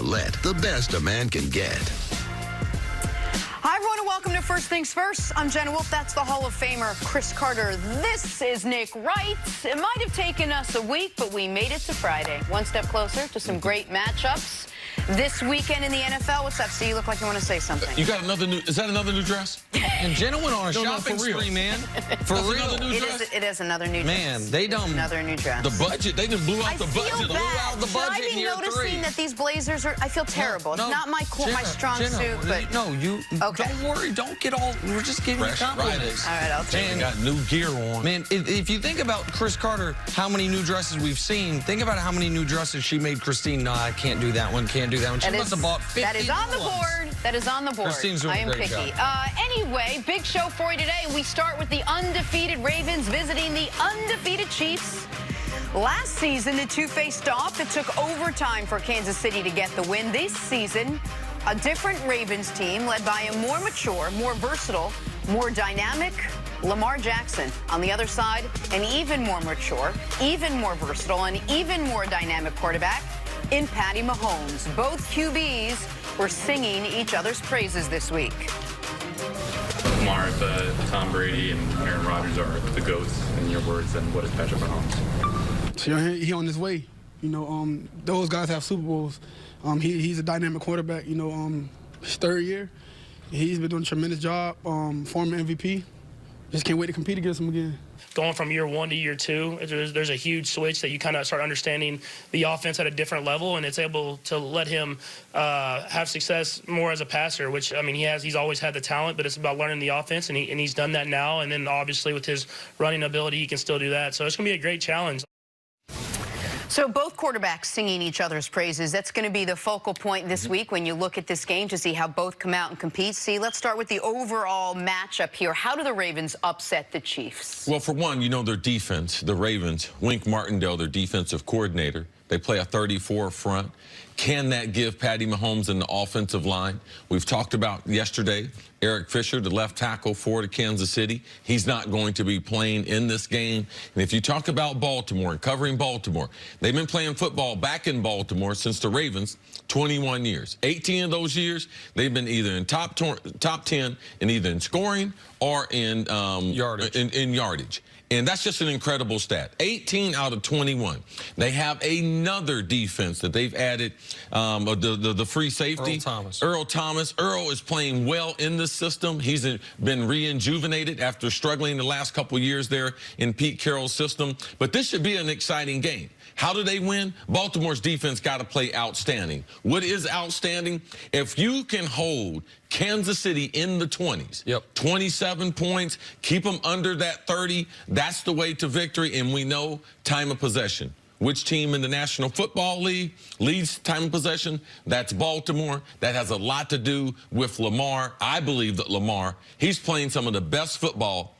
Gillette, the best a man can get. Hi, everyone, and welcome to First Things First. I'm Jenna Wolf. That's the Hall of Famer, Chris Carter. This is Nick Wright. It might have taken us a week, but we made it to Friday. One step closer to some great matchups this weekend in the NFL. What's up, Steve? You look like you want to say something. You got another new, is that another new dress? And Jenna went on a shopping for real. spree, man. For That's real. another new dress? It is another new dress. Man, they don't. Another new dress. The budget, they just blew out the budget. I feel bad. the Should budget I be in year noticing three. that these blazers are, I feel terrible. No, it's not my strong Jenna, suit, but... No, you, Okay. don't worry. Don't get all, we're just giving you Fresh compliments. All right, I'll take They it. got new gear on. Man, if you think about Chris Carter, how many new dresses we've seen, think about how many new dresses she made Christine. No, I can't do that one, can't do that one. She must have bought 50 That is on the new ones. board. That is on the board. Christine's doing I am a great picky. job. Anyway, big show for you today. We start with the undefeated Ravens visiting the undefeated Chiefs. Last season, the two faced off. It took overtime for Kansas City to get the win. This season, a different Ravens team led by a more mature, more versatile, more dynamic Lamar Jackson. On the other side, an even more mature, even more versatile, and even more dynamic quarterback in Patty Mahomes. Both QBs were singing each other's praises this week. Lamar, if Tom Brady and Aaron Rodgers are the GOATs, in your words, then what is Patrick Mahomes? So he on his way. You know, those guys have Super Bowls. He's a dynamic quarterback. You know, his third year. He's been doing a tremendous job. Former MVP. Just can't wait to compete against him again. Going from year one to year two, there's a huge switch that you kind of start understanding the offense at a different level, and it's able to let him have success more as a passer, which, I mean, he's always had the talent, but it's about learning the offense, and he's done that now. And then obviously with his running ability, he can still do that. So it's going to be a great challenge. So both quarterbacks singing each other's praises. That's going to be the focal point this week when you look at this game to see how both come out and compete. See, let's start with the overall matchup here. How do the Ravens upset the Chiefs? Well, for one, you know their defense, the Ravens, Wink Martindale, their defensive coordinator. They play a 34 front. Can that give Patty Mahomes in the offensive line? We've talked about yesterday, Eric Fisher, the left tackle for the Kansas City. He's not going to be playing in this game. And if you talk about Baltimore and covering Baltimore, they've been playing football back in Baltimore since the Ravens, 21 years. 18 of those years, they've been either in top 10 in either in scoring or in yardage. In yardage. And that's just an incredible stat. 18 out of 21. They have another defense that they've added, the free safety. Earl Thomas. Earl is playing well in the system. He's been re-injuvenated after struggling the last couple years there in Pete Carroll's system. But this should be an exciting game. How do they win? Baltimore's defense got to play outstanding. What is outstanding? If you can hold Kansas City in the 20s, 27 points, keep them under that 30, that's the way to victory. And we know time of possession. Which team in the National Football League leads time of possession? That's Baltimore. That has a lot to do with Lamar. I believe that Lamar, he's playing some of the best football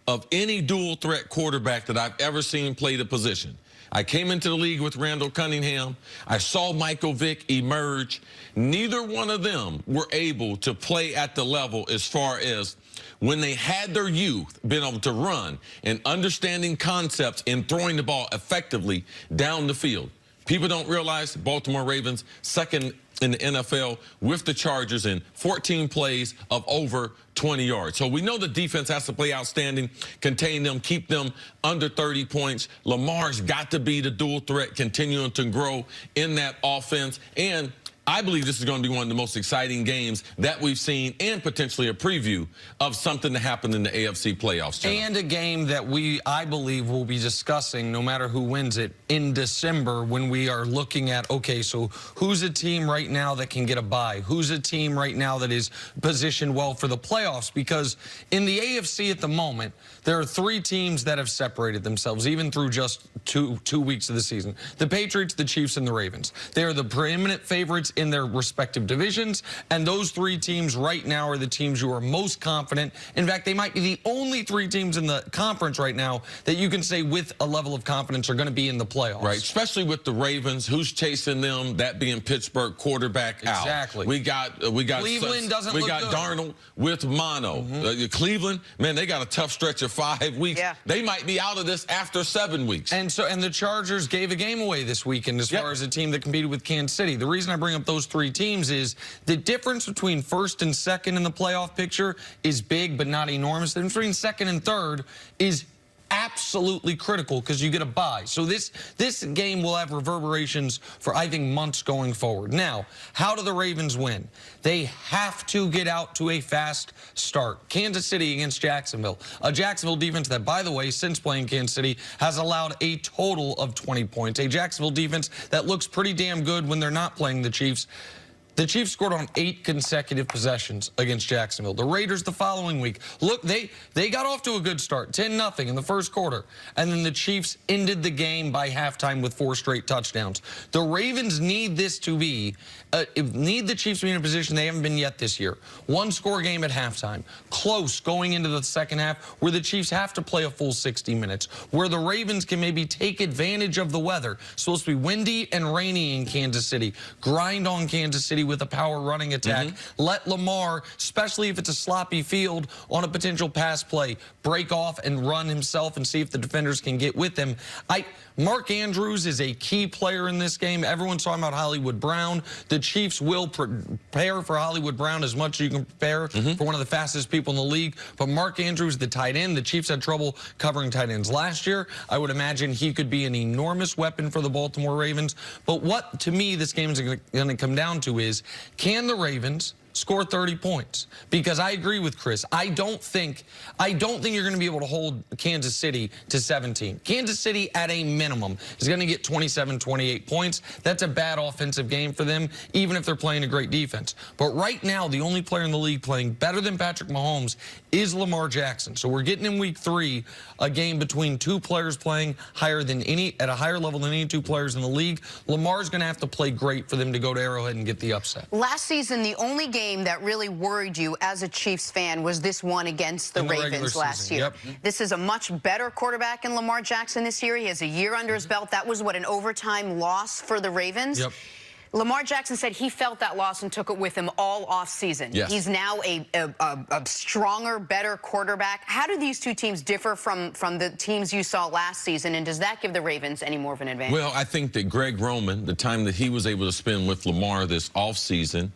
of any dual threat quarterback that I've ever seen play the position. I came into the league with Randall Cunningham. I saw Michael Vick emerge. Neither one of them were able to play at the level as far as when they had their youth, been able to run and understanding concepts and throwing the ball effectively down the field. People don't realize Baltimore Ravens second in the NFL with the Chargers in 14 plays of over 20 yards. So we know the defense has to play outstanding, contain them, keep them under 30 points. Lamar's got to be the dual threat, continuing to grow in that offense. And I believe this is going to be one of the most exciting games that we've seen and potentially a preview of something to happen in the AFC playoffs. And a game that I believe, will be discussing, no matter who wins it, in December when we are looking at, okay, so who's a team right now that can get a bye? Who's a team right now that is positioned well for the playoffs? Because in the AFC at the moment, there are 3 teams that have separated themselves, even through just two weeks of the season. The Patriots, the Chiefs, and the Ravens. They are the preeminent favorites in their respective divisions, and those 3 teams right now are the teams who are most confident. In fact, they might be the only 3 teams in the conference right now that you can say with a level of confidence are going to be in the playoffs. Right, especially with the Ravens. Who's chasing them? That being Pittsburgh, quarterback out. Exactly. We got Cleveland doesn't look good. Darnold with mono. Cleveland, man, they got a tough stretch of 5 weeks. Yeah. They might be out of this after 7 weeks. And the Chargers gave a game away this weekend as far as a team that competed with Kansas City. The reason I bring up those three teams is the difference between first and second in the playoff picture is big, but not enormous. The difference between second and third is absolutely critical because you get a bye. So this game will have reverberations for, I think, months going forward. Now, how do the Ravens win? They have to get out to a fast start. Kansas City against Jacksonville. A Jacksonville defense that, by the way, since playing Kansas City, has allowed a total of 20 points. A Jacksonville defense that looks pretty damn good when they're not playing the Chiefs. The Chiefs scored on 8 consecutive possessions against Jacksonville. The Raiders the following week. Look, they got off to a good start, 10-0 in the first quarter. And then the Chiefs ended the game by halftime with 4 straight touchdowns. The Ravens need this to be, need the Chiefs to be in a position they haven't been yet this year. 1-score game at halftime. Close going into the second half where the Chiefs have to play a full 60 minutes. Where the Ravens can maybe take advantage of the weather. It's supposed to be windy and rainy in Kansas City. Grind on Kansas City with a power running attack. Let Lamar, especially if it's a sloppy field, on a potential pass play, break off and run himself and see if the defenders can get with him. Mark Andrews is a key player in this game. Everyone's talking about Hollywood Brown. The Chiefs will prepare for Hollywood Brown as much as you can prepare for one of the fastest people in the league. But Mark Andrews, the tight end, the Chiefs had trouble covering tight ends last year. I would imagine he could be an enormous weapon for the Baltimore Ravens. But what, to me, this game is going to come down to is, can the Ravens score 30 points? Because I agree with Chris. I don't think you're going to be able to hold Kansas City to 17. Kansas City, at a minimum, is going to get 27, 28 points. That's a bad offensive game for them, even if they're playing a great defense. But right now, the only player in the league playing better than Patrick Mahomes is Lamar Jackson. So we're getting in week 3 a game between 2 players playing at a higher level than any 2 players in the league. Lamar's going to have to play great for them to go to Arrowhead and get the upset. Last season, the only game that really worried you as a Chiefs fan was this one against the Ravens last year. This is a much better quarterback in Lamar Jackson this year. He has a year under his belt. That was, what, an overtime loss for the Ravens? Lamar Jackson said he felt that loss and took it with him all offseason. He's now a stronger, better quarterback. How do these two teams differ from the teams you saw last season, and does that give the Ravens any more of an advantage? Well, I think that Greg Roman, the time that he was able to spend with Lamar this offseason,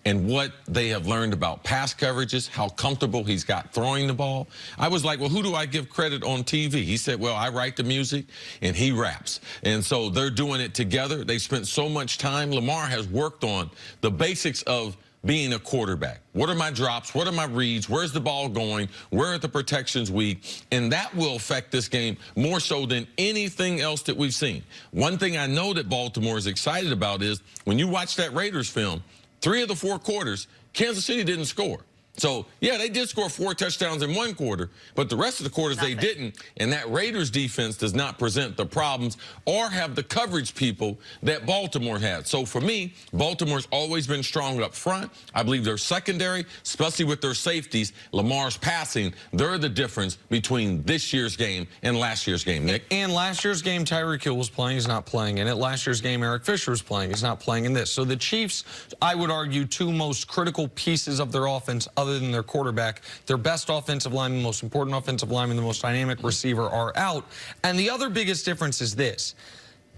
and what they have learned about pass coverages, how comfortable he's got throwing the ball. I was like, well, who do I give credit on TV? He said, well, I write the music and he raps. And so they're doing it together. They spent so much time. Lamar has worked on the basics of being a quarterback. What are my drops? What are my reads? Where's the ball going? Where are the protections weak? And that will affect this game more so than anything else that we've seen. One thing I know that Baltimore is excited about is when you watch that Raiders film, 3 of the 4 quarters, Kansas City didn't score. So, yeah, they did score 4 touchdowns in 1 quarter, but the rest of the quarters they didn't. And that Raiders defense does not present the problems or have the coverage people that Baltimore had. So, for me, Baltimore's always been strong up front. I believe their secondary, especially with their safeties, Lamar's passing, they're the difference between this year's game and last year's game, Nick. And last year's game, Tyreek Hill was playing. He's not playing in it. Last year's game, Eric Fisher was playing. He's not playing in this. So the Chiefs, I would argue, 2 most critical pieces of their offense other than their quarterback, their best offensive lineman, most important offensive lineman, the most dynamic receiver are out. And the other biggest difference is this.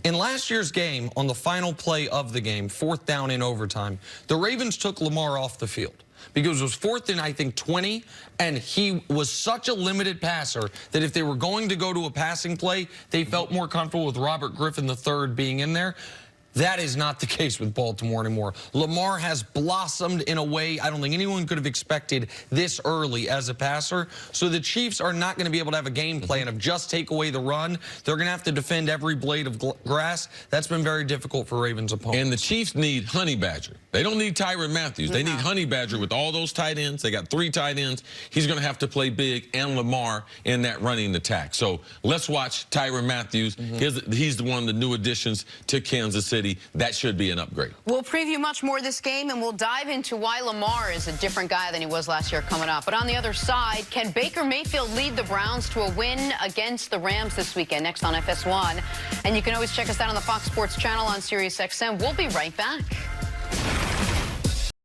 In last year's game, on the final play of the game, 4th down in overtime, the Ravens took Lamar off the field because it was 4th and, I think, 20, and he was such a limited passer that if they were going to go to a passing play, they felt more comfortable with Robert Griffin III being in there. That is not the case with Baltimore anymore. Lamar has blossomed in a way I don't think anyone could have expected this early as a passer. So the Chiefs are not going to be able to have a game plan of just take away the run. They're going to have to defend every blade of grass. That's been very difficult for Ravens opponents. And the Chiefs need Honey Badger. They don't need Tyrann Mathieu. They need Honey Badger with all those tight ends. They got 3 tight ends. He's going to have to play big, and Lamar in that running attack. So let's watch Tyrann Mathieu. He's the one of the new additions to Kansas City. That should be an upgrade. We'll preview much more this game, and we'll dive into why Lamar is a different guy than he was last year coming up. But on the other side, can Baker Mayfield lead the Browns to a win against the Rams this weekend? Next on FS1. And you can always check us out on the Fox Sports channel on SiriusXM. We'll be right back.